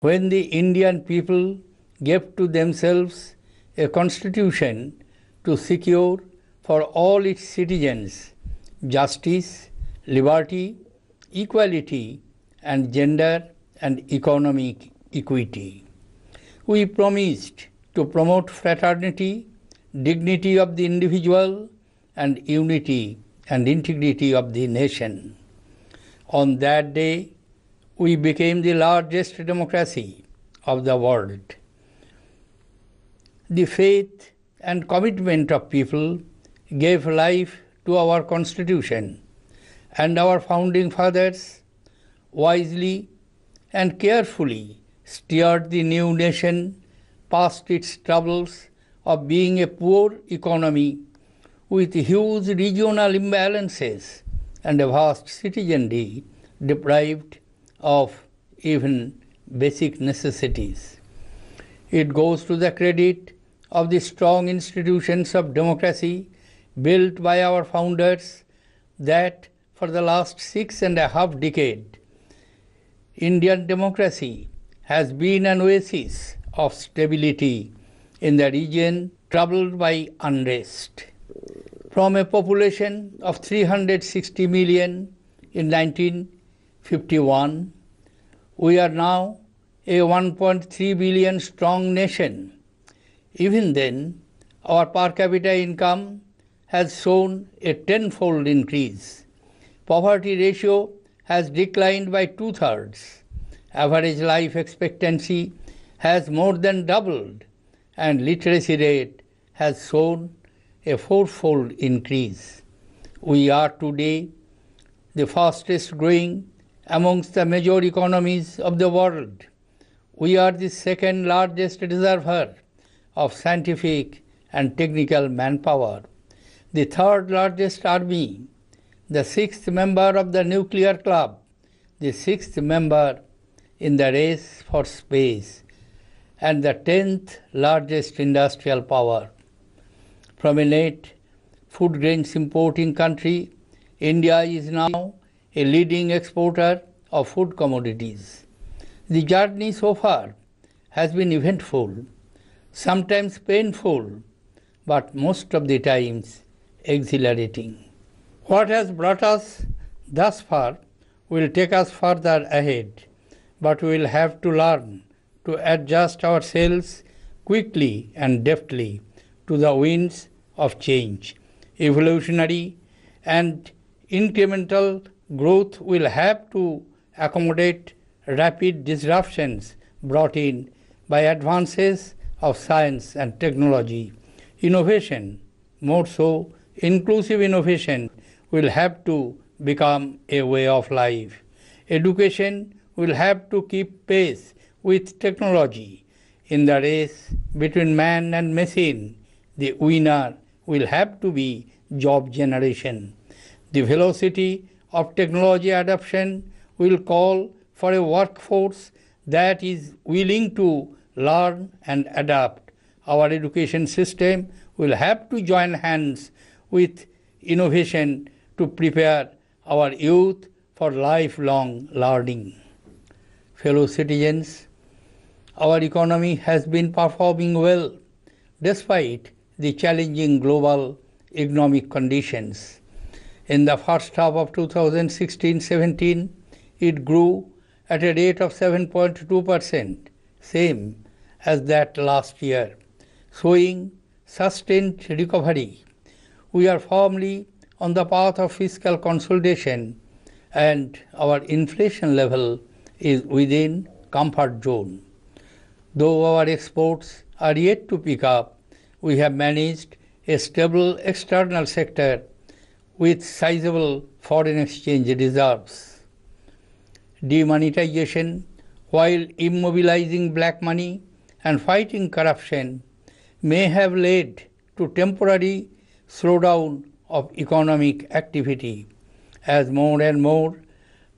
When the Indian people gave to themselves a constitution to secure for all its citizens justice, liberty, equality, and gender and economic equity. We promised to promote fraternity, dignity of the individual, and unity and integrity of the nation. On that day, we became the largest democracy of the world. The faith and commitment of people gave life to our Constitution, and our founding fathers wisely and carefully steered the new nation past its troubles of being a poor economy with huge regional imbalances and a vast citizenry deprived of even basic necessities. It goes to the credit of the strong institutions of democracy built by our founders that for the last 6.5 decades, Indian democracy has been an oasis of stability in the region troubled by unrest. From a population of 360 million in 1951, we are now a 1.3 billion strong nation. Even then, our per capita income has shown a tenfold increase. Poverty ratio has declined by 2/3. Average life expectancy has more than doubled, and literacy rate has shown a fourfold increase. We are today the fastest growing amongst the major economies of the world. We are the second largest reservoir of scientific and technical manpower, the third largest army, the sixth member of the nuclear club, the sixth member in the race for space, and the 10th largest industrial power. From a net food grains importing country, India is now a leading exporter of food commodities. The journey so far has been eventful, sometimes painful, but most of the times exhilarating. What has brought us thus far will take us further ahead, but we will have to learn to adjust ourselves quickly and deftly to the winds of change. Evolutionary and incremental growth will have to accommodate rapid disruptions brought in by advances of science and technology. Innovation, more so inclusive innovation, will have to become a way of life. Education will have to keep pace with technology. In the race between man and machine, the winner will have to be job generation. The velocity of technology adoption will call for a workforce that is willing to learn and adapt. Our education system will have to join hands with innovation to prepare our youth for lifelong learning. Fellow citizens, our economy has been performing well despite the challenging global economic conditions. In the first half of 2016-17, it grew at a rate of 7.2%, same as that last year, showing sustained recovery. We are firmly on the path of fiscal consolidation, and our inflation level is within comfort zone. Though our exports are yet to pick up, we have managed a stable external sector with sizable foreign exchange reserves. Demonetization, while immobilizing black money and fighting corruption, may have led to temporary slowdown of economic activity. As more and more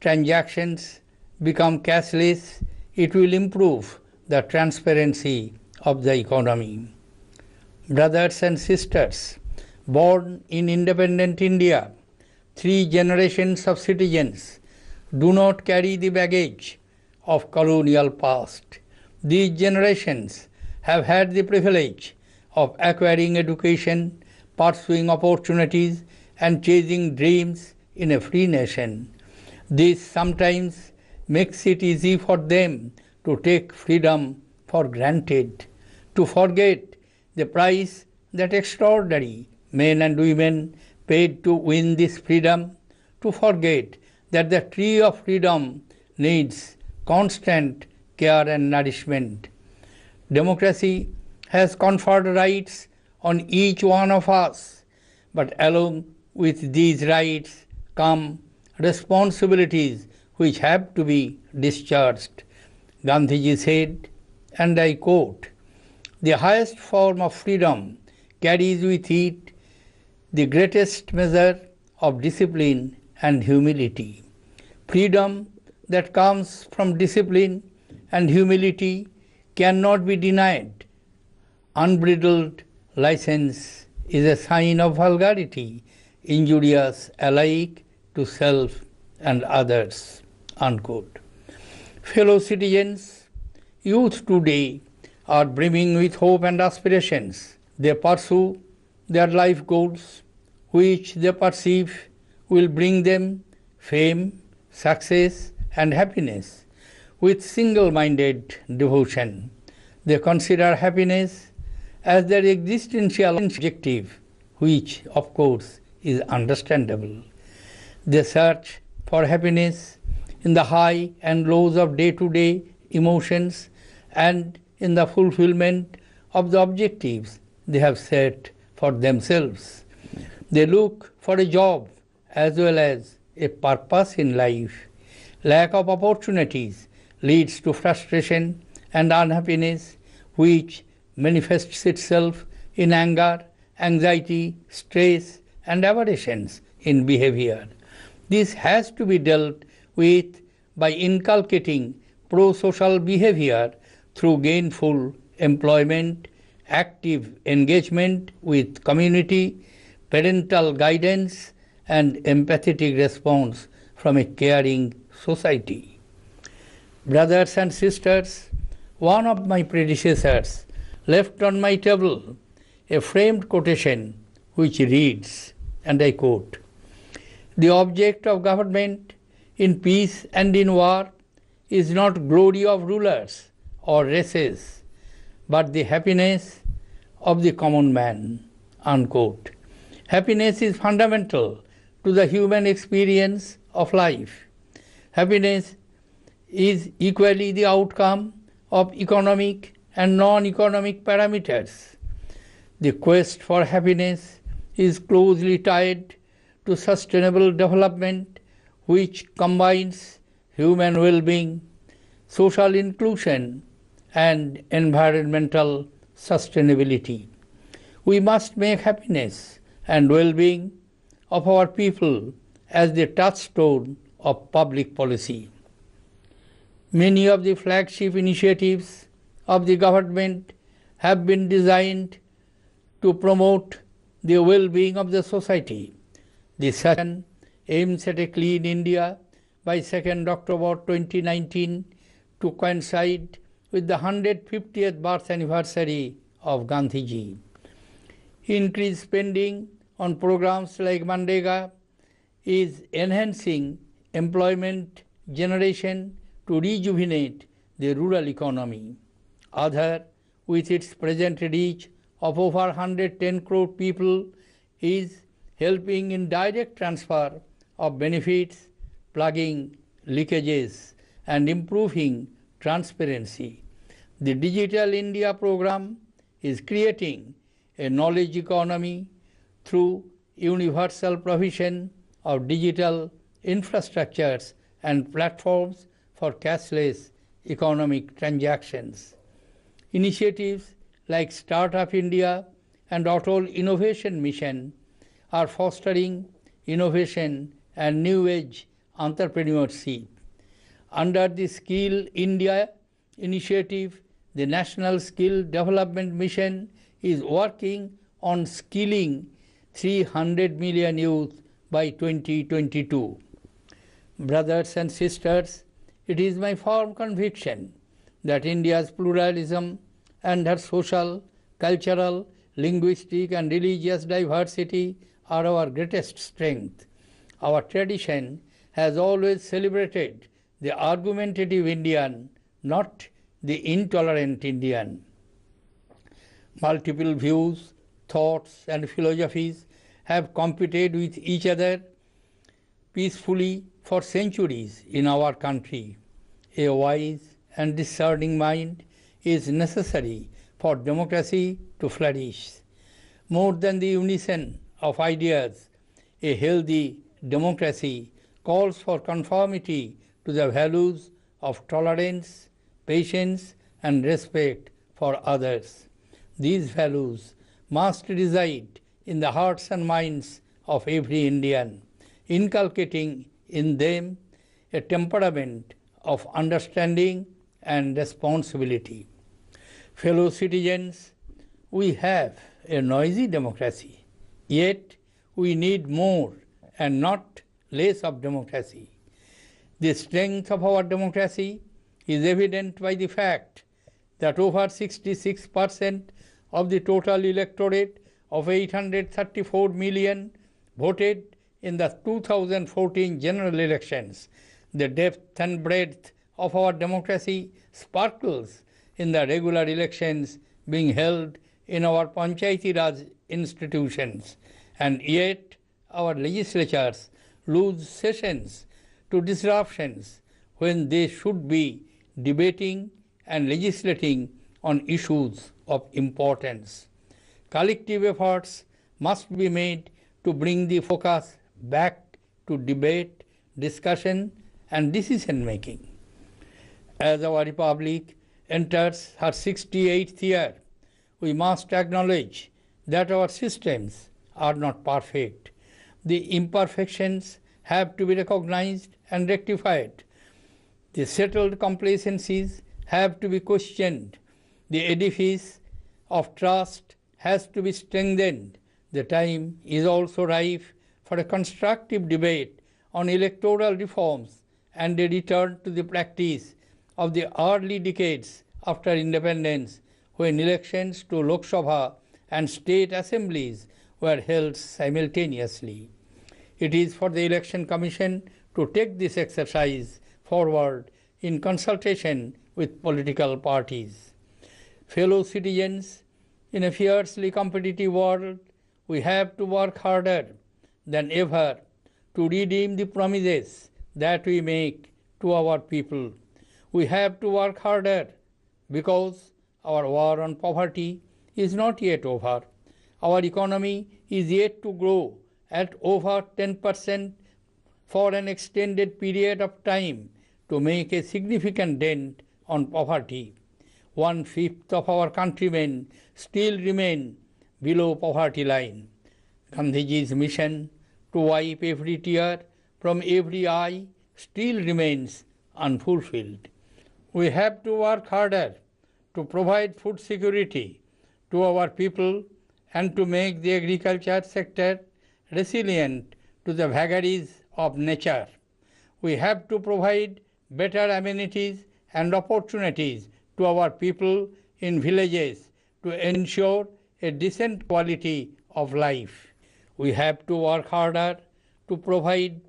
transactions become cashless, it will improve the transparency of the economy. Brothers and sisters, born in independent India, 3 generations of citizens do not carry the baggage of colonial past. These generations have had the privilege of acquiring education, pursuing opportunities, and chasing dreams in a free nation. This sometimes makes it easy for them to take freedom for granted, to forget the price that extraordinary men and women paid to win this freedom, to forget that the tree of freedom needs constant care and nourishment. Democracy has conferred rights on each one of us, but along with these rights come responsibilities which have to be discharged. Gandhiji said, and I quote, "The highest form of freedom carries with it the greatest measure of discipline and humility." Freedom that comes from discipline and humility cannot be denied. Unbridled license is a sign of vulgarity, injurious alike to self and others. Unquote. Fellow citizens, youth today are brimming with hope and aspirations. They pursue their life goals, which they perceive will bring them fame, success, and happiness with single-minded devotion. They consider happiness as their existential objective, which, of course, is understandable. They search for happiness in the high and lows of day-to-day emotions and in the fulfillment of the objectives they have set for themselves. They look for a job as well as a purpose in life. Lack of opportunities leads to frustration and unhappiness, which manifests itself in anger, anxiety, stress, and aberrations in behavior. This has to be dealt with by inculcating pro-social behavior through gainful employment, active engagement with community, parental guidance, and empathetic response from a caring society. Brothers and sisters, one of my predecessors left on my table a framed quotation which reads, and I quote, "The object of government in peace and in war is not glory of rulers or races, but the happiness of the common man." Unquote. Happiness is fundamental to the human experience of life. Happiness is equally the outcome of economic and non-economic parameters. The quest for happiness is closely tied to sustainable development, which combines human well-being, social inclusion, and environmental sustainability. We must make happiness and well-being of our people as the touchstone of public policy. Many of the flagship initiatives of the government have been designed to promote the well-being of the society. The session aims at a clean India by 2nd October 2019 to coincide with the 150th birth anniversary of Gandhiji. Increased spending on programs like Mandega is enhancing employment generation to rejuvenate the rural economy. Aadhaar, with its present reach of over 110 crore people, is helping in direct transfer of benefits, plugging leakages, and improving transparency. The Digital India program is creating a knowledge economy through universal provision of digital infrastructures and platforms for cashless economic transactions. Initiatives like Startup India and Atal Innovation Mission are fostering innovation and new age entrepreneurship. Under the Skill India initiative, the National Skill Development Mission is working on skilling 300 million youth by 2022. Brothers and sisters, It is my firm conviction that India's pluralism and her social, cultural, linguistic and religious diversity are our greatest strength. Our tradition has always celebrated the argumentative Indian, not the intolerant Indian. Multiple views, thoughts and philosophies have competed with each other peacefully for centuries in our country. A wise and discerning mind is necessary for democracy to flourish. More than the unison of ideas, a healthy democracy calls for conformity to the values of tolerance, patience, and respect for others. These values must reside in the hearts and minds of every Indian, inculcating in them a temperament of understanding and responsibility. Fellow citizens, we have a noisy democracy, yet we need more and not less of democracy. The strength of our democracy is evident by the fact that over 66% of the total electorate of 834 million voted in the 2014 general elections. The depth and breadth of our democracy sparkles in the regular elections being held in our Panchayati Raj institutions, and yet our legislatures lose sessions to disruptions when they should be debating and legislating on issues of importance. Collective efforts must be made to bring the focus back to debate, discussion, and decision making. As our republic enters her 68th year, we must acknowledge that our systems are not perfect. The imperfections have to be recognized and rectified. The settled complacencies have to be questioned. The edifice of trust has to be strengthened. The time is also ripe for a constructive debate on electoral reforms and a return to the practice of the early decades after independence, when elections to Lok Sabha and state assemblies were held simultaneously. It is for the Election Commission to take this exercise forward in consultation with political parties. Fellow citizens, in a fiercely competitive world, we have to work harder than ever to redeem the promises that we make to our people. We have to work harder because our war on poverty is not yet over. Our economy is yet to grow at over 10% for an extended period of time to make a significant dent on poverty. 1/5 of our countrymen still remain below poverty line. Gandhiji's mission to wipe every tear from every eye still remains unfulfilled. We have to work harder to provide food security to our people and to make the agriculture sector resilient to the vagaries of nature. We have to provide better amenities and opportunities to our people in villages to ensure a decent quality of life. We have to work harder to provide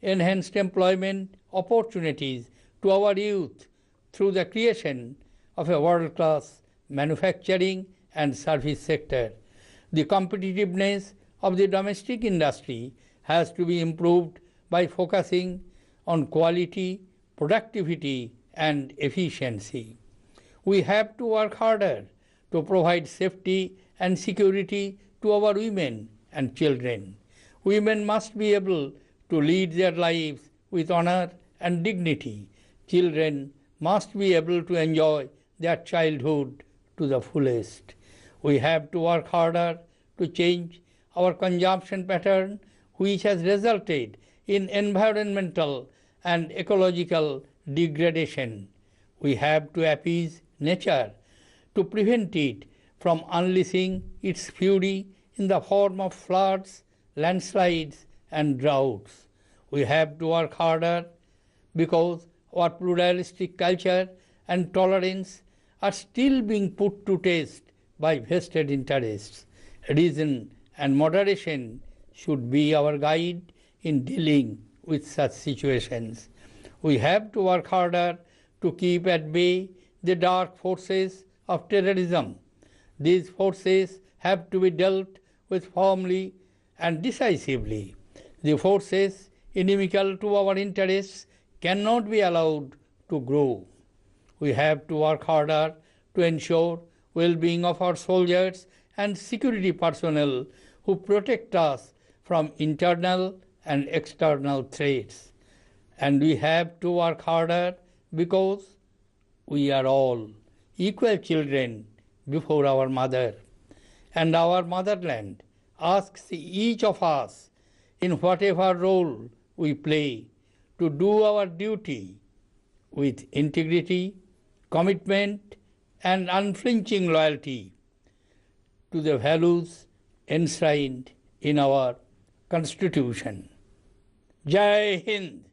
enhanced employment opportunities to our youth through the creation of a world-class manufacturing and service sector. The competitiveness of the domestic industry has to be improved by focusing on quality, productivity, and efficiency. We have to work harder to provide safety and security to our women and children. Women must be able to lead their lives with honor and dignity. Children must be able to enjoy their childhood to the fullest. We have to work harder to change our consumption pattern, which has resulted in environmental and ecological degradation. We have to appease nature to prevent it from unleashing its fury in the form of floods, landslides, and droughts. We have to work harder because our pluralistic culture and tolerance are still being put to test by vested interests. Reason and moderation should be our guide in dealing with such situations. We have to work harder to keep at bay the dark forces of terrorism. These forces have to be dealt with firmly and decisively. The forces inimical to our interests cannot be allowed to grow. We have to work harder to ensure well-being of our soldiers and security personnel who protect us from internal and external threats. And we have to work harder because we are all equal children before our mother. And our motherland asks each of us, in whatever role we play, to do our duty with integrity, commitment, and unflinching loyalty to the values enshrined in our Constitution. Jai Hind!